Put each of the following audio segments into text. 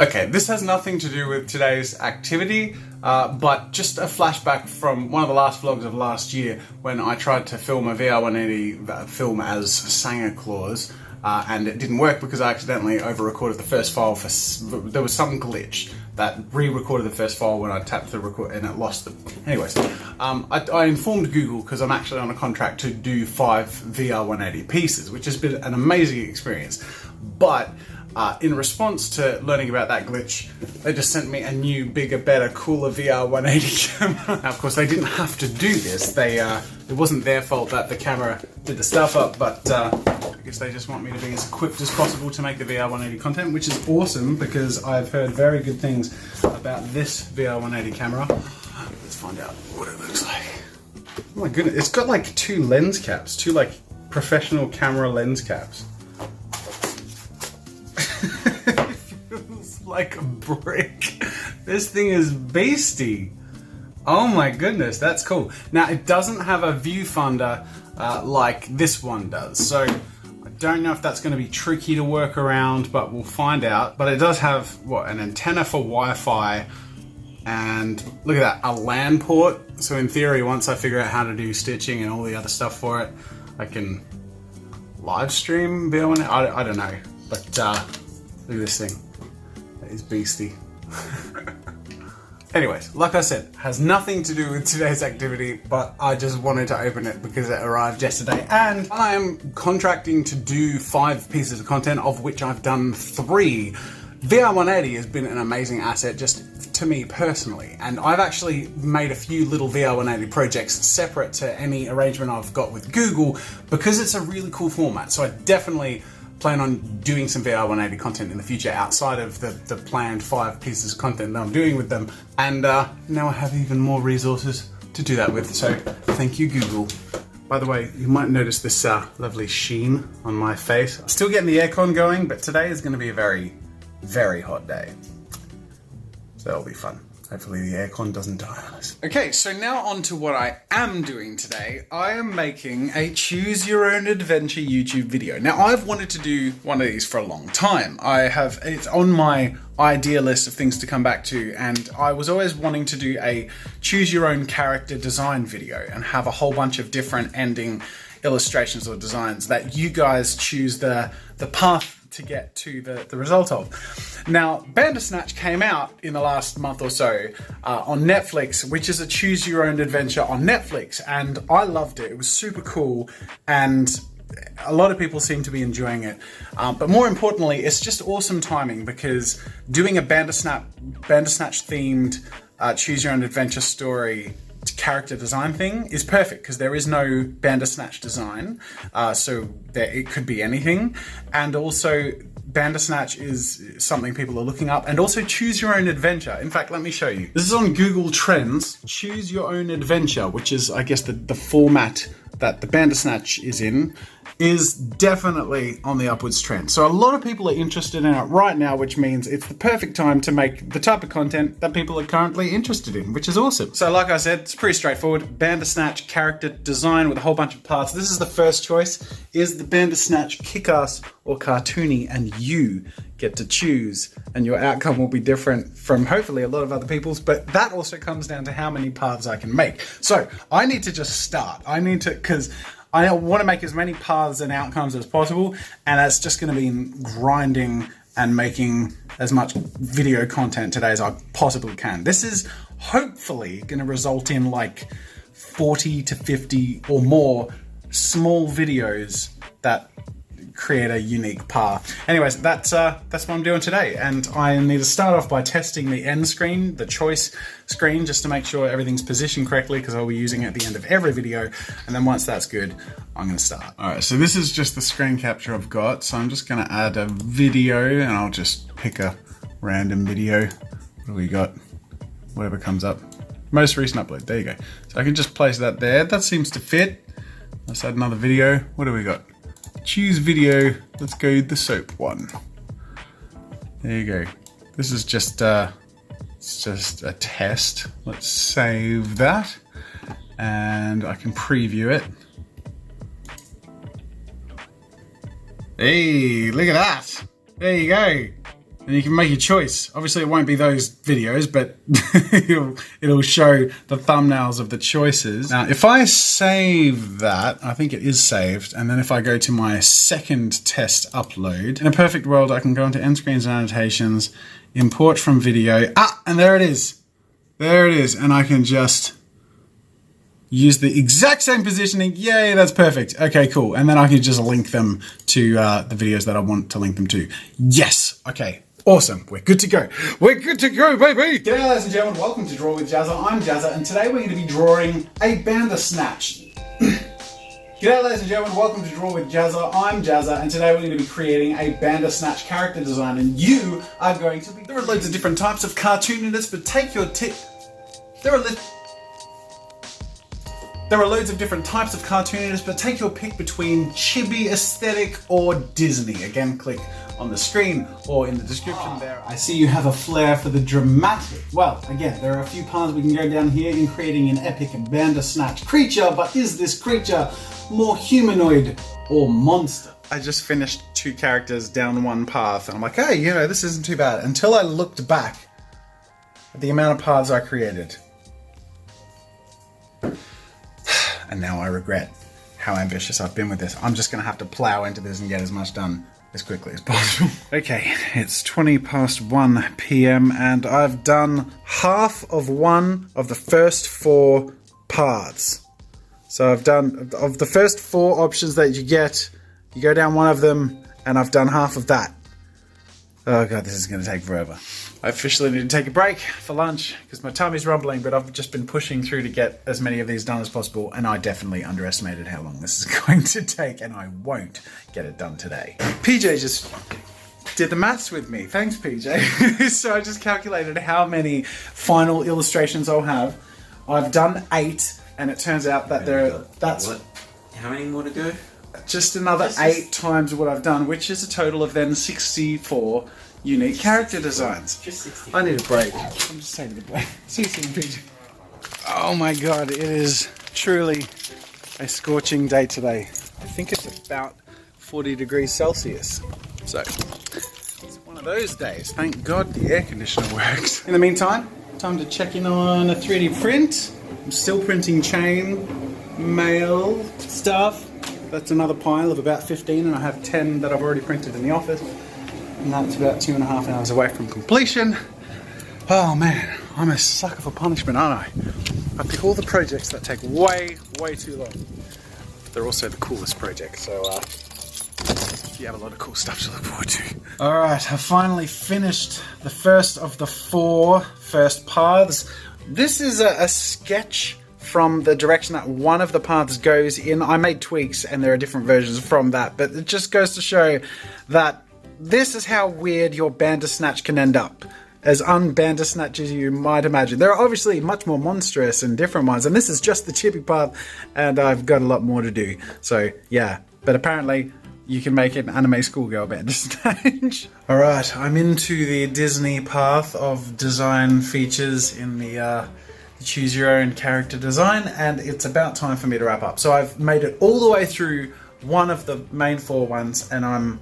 Okay, this has nothing to do with today's activity, but just a flashback from one of the last vlogs of last year when I tried to film a VR180 film as Santa Claus, and it didn't work because I accidentally over-recorded the first file. There was some glitch that re-recorded the first file when I tapped the record and it lost them. Anyways, I informed Google because I'm actually on a contract to do 5 VR180 pieces, which has been an amazing experience. But in response to learning about that glitch, they just sent me a new, bigger, better, cooler VR180 camera. Now, of course, they didn't have to do this. It wasn't their fault that the camera did the stuff up, but I guess they just want me to be as equipped as possible to make the VR180 content, which is awesome because I've heard very good things about this VR180 camera. Let's find out what it looks like. Oh my goodness, it's got like 2 lens caps, 2 like professional camera lens caps. It feels like a brick. This thing is beastie. Oh my goodness, that's cool. Now it doesn't have a viewfinder like this one does, so I don't know if that's going to be tricky to work around, but we'll find out. But it does have, what, an antenna for Wi-Fi, and look at that, a LAN port. So in theory, once I figure out how to do stitching and all the other stuff for it, I can live stream VR180. I don't know, but look at this thing. That is beastie. Anyways, like I said, has nothing to do with today's activity, but I just wanted to open it because it arrived yesterday, and I am contracting to do 5 pieces of content, of which I've done 3. VR180 has been an amazing asset just to me personally, and I've actually made a few little VR180 projects separate to any arrangement I've got with Google because it's a really cool format. So I definitely plan on doing some VR180 content in the future outside of the planned 5 pieces of content that I'm doing with them. And now I have even more resources to do that with, so thank you, Google. By the way, you might notice this lovely sheen on my face. I'm still getting the aircon going, but today is going to be a very, very hot day. So that'll be fun. Hopefully the aircon doesn't die on us. Okay, so now on to what I am doing today. I am making a Choose Your Own Adventure YouTube video. Now, I've wanted to do one of these for a long time. It's on my idea list of things to come back to, and I was always wanting to do a Choose Your Own Character Design video and have a whole bunch of different ending illustrations or designs that you guys choose the path to get to the result of. Now, Bandersnatch came out in the last month or so on Netflix, which is a choose your own adventure on Netflix, and I loved it. It was super cool, and a lot of people seem to be enjoying it. But more importantly, it's just awesome timing because doing a Bandersnatch themed choose your own adventure story character design thing is perfect because there is no Bandersnatch design, so it could be anything, and also Bandersnatch is something people are looking up, and also Choose Your Own Adventure. In fact, let me show you. This is on Google Trends. Choose Your Own Adventure, which is, I guess, the format that the Bandersnatch is in, is definitely on the upwards trend. So a lot of people are interested in it right now, which means it's the perfect time to make the type of content that people are currently interested in, which is awesome. So like I said, it's pretty straightforward. Bandersnatch character design with a whole bunch of parts. This is the first choice. Is the Bandersnatch kick-ass or cartoony? And you get to choose, and your outcome will be different from hopefully a lot of other people's, but that also comes down to how many paths I can make. So I need to just start. Because I want to make as many paths and outcomes as possible, and that's just going to be grinding and making as much video content today as I possibly can. This is hopefully going to result in like 40 to 50 or more small videos that create a unique path. Anyways, that's what I'm doing today, and I need to start off by testing the end screen, the choice screen, just to make sure everything's positioned correctly, because I'll be using it at the end of every video, and then once that's good, I'm going to start. Alright, so this is just the screen capture I've got, so I'm just going to add a video, and I'll just pick a random video. What do we got? Whatever comes up. Most recent upload, there you go. So I can just place that there. That seems to fit. Let's add another video. What do we got? Choose video, let's go the soap one. There you go. This is just it's just a test. Let's save that, and I can preview it. Hey, look at that. There you go. and you can make your choice. Obviously, it won't be those videos, but it'll show the thumbnails of the choices. Now, if I save that, I think it is saved, and then if I go to my second test upload, in a perfect world, I can go into end screens and annotations, import from video, and there it is. There it is, and I can just use the exact same positioning. Yay, that's perfect. Okay, cool. And then I can just link them to the videos that I want to link them to. Yes. Okay. Awesome. We're good to go. We're good to go, baby. G'day, ladies and gentlemen. Welcome to Draw with Jazza. I'm Jazza, and today we're going to be drawing a Bandersnatch. G'day, ladies and gentlemen. Welcome to Draw with Jazza. I'm Jazza, and today we're going to be creating a Bandersnatch character design, and you are going to be... There are loads of different types of cartooniness, but take your tip... There are loads of different types of cartooniness, but take your pick between chibi aesthetic or Disney. Again, click on the screen or in the description there. I see you have a flair for the dramatic. Well, again, there are a few paths we can go down here in creating an epic Bandersnatch creature, but is this creature more humanoid or monster? I just finished 2 characters down one path, and I'm like, hey, you know, this isn't too bad. Until I looked back at the amount of paths I created. And now I regret how ambitious I've been with this. I'm just going to have to plow into this and get as much done as quickly as possible. Okay, it's 20 past 1 p.m. and I've done half of one of the first 4 paths. So I've done, of the first 4 options that you get, you go down one of them, and I've done half of that. Oh god, this is going to take forever. I officially need to take a break for lunch because my tummy's rumbling, but I've just been pushing through to get as many of these done as possible, and I definitely underestimated how long this is going to take, and I won't get it done today. PJ just did the maths with me. Thanks, PJ. So I just calculated how many final illustrations I'll have. I've done 8, and it turns out that What? How many more to go? Just another 8 times what I've done, which is a total of then 64 unique character designs. Just 60. I need a break. I'm just taking a break. See you soon, PJ. Oh my god, it is truly a scorching day today. I think it's about 40 degrees Celsius. So, it's one of those days. Thank god the air conditioner works. In the meantime, time to check in on a 3D print. I'm still printing chain mail stuff. That's another pile of about 15, and I have 10 that I've already printed in the office. And that's about 2.5 hours away from completion. Oh man, I'm a sucker for punishment, aren't I? I pick all the projects that take way, way too long. But they're also the coolest projects, so you have a lot of cool stuff to look forward to. Alright, I finally finished the first of the 4 first paths. This is a sketch from the direction that one of the paths goes in. I made tweaks and there are different versions from that, but it just goes to show that this is how weird your Bandersnatch can end up. As un-Bandersnatch as you might imagine. There are obviously much more monstrous and different ones, and this is just the chibi path, and I've got a lot more to do. So, yeah. But apparently, you can make an anime schoolgirl Bandersnatch. Alright, I'm into the Disney path of design features in the choose your own character design, and it's about time for me to wrap up. So I've made it all the way through one of the main 4 ones, and I'm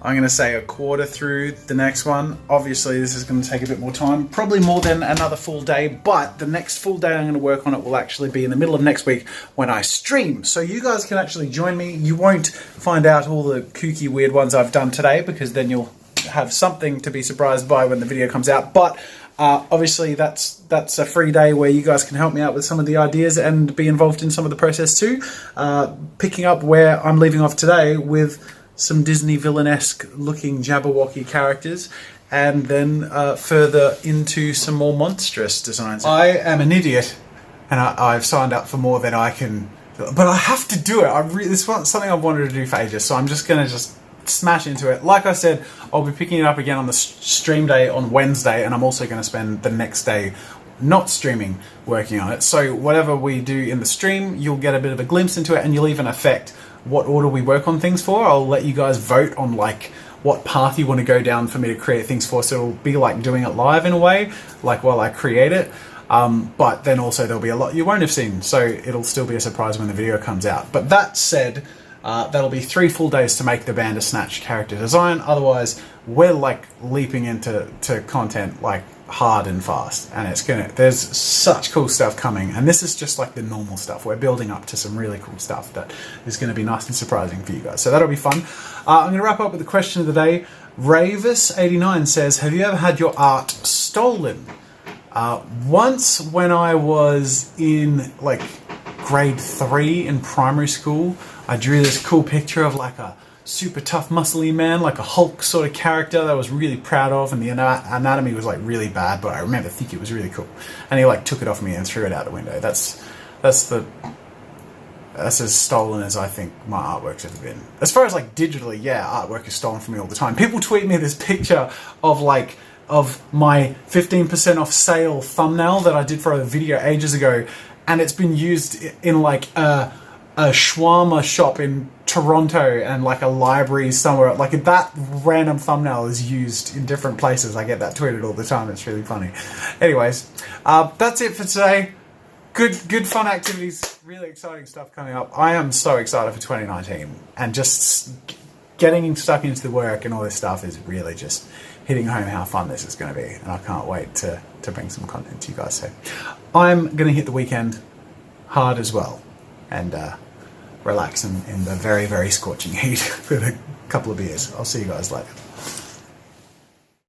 going to say a quarter through the next one. Obviously this is going to take a bit more time, probably more than another full day, but the next full day I'm going to work on it will actually be in the middle of next week when I stream. So you guys can actually join me. You won't find out all the kooky weird ones I've done today, because then you'll have something to be surprised by when the video comes out. But obviously that's a free day where you guys can help me out with some of the ideas and be involved in some of the process too. Picking up where I'm leaving off today with some Disney villain-esque looking Jabberwocky characters, and then further into some more monstrous designs. I am an idiot, and I've signed up for more than I can, but I have to do it. This is something I've wanted to do for ages, so I'm just going to smash into it. Like I said, I'll be picking it up again on the stream day on Wednesday, and I'm also going to spend the next day not streaming working on it. So whatever we do in the stream, you'll get a bit of a glimpse into it, and you'll even affect what order we work on things for. I'll let you guys vote on like what path you want to go down for me to create things for, so it'll be like doing it live in a way, like while I create it. But then also there'll be a lot you won't have seen, so it'll still be a surprise when the video comes out. But that said, That'll be 3 full days to make the Bandersnatch character design. Otherwise, we're like leaping into content like hard and fast, and there's such cool stuff coming, and this is just like the normal stuff. We're building up to some really cool stuff that is going to be nice and surprising for you guys, so that'll be fun. I'm going to wrap up with the question of the day. Ravis89 says, have you ever had your art stolen? Once, when I was in like grade 3 in primary school, I drew this cool picture of like a super tough muscly man, like a Hulk sort of character that I was really proud of, and the anatomy was like really bad, but I remember thinking it was really cool, and he like took it off me and threw it out the window. That's as stolen as I think my artwork's ever been. As far as like digitally, yeah, artwork is stolen from me all the time. People tweet me this picture of my 15% off sale thumbnail that I did for a video ages ago, and it's been used in like a shawarma shop in Toronto and like a library somewhere. Like that random thumbnail is used in different places. I get that tweeted all the time. It's really funny. Anyways, that's it for today. Good fun activities, really exciting stuff coming up. I am so excited for 2019, and just getting stuck into the work and all this stuff is really just hitting home how fun this is going to be, and I can't wait to bring some content to you guys. So I'm going to hit the weekend hard as well, and relax in the very, very scorching heat with a couple of beers. I'll see you guys later.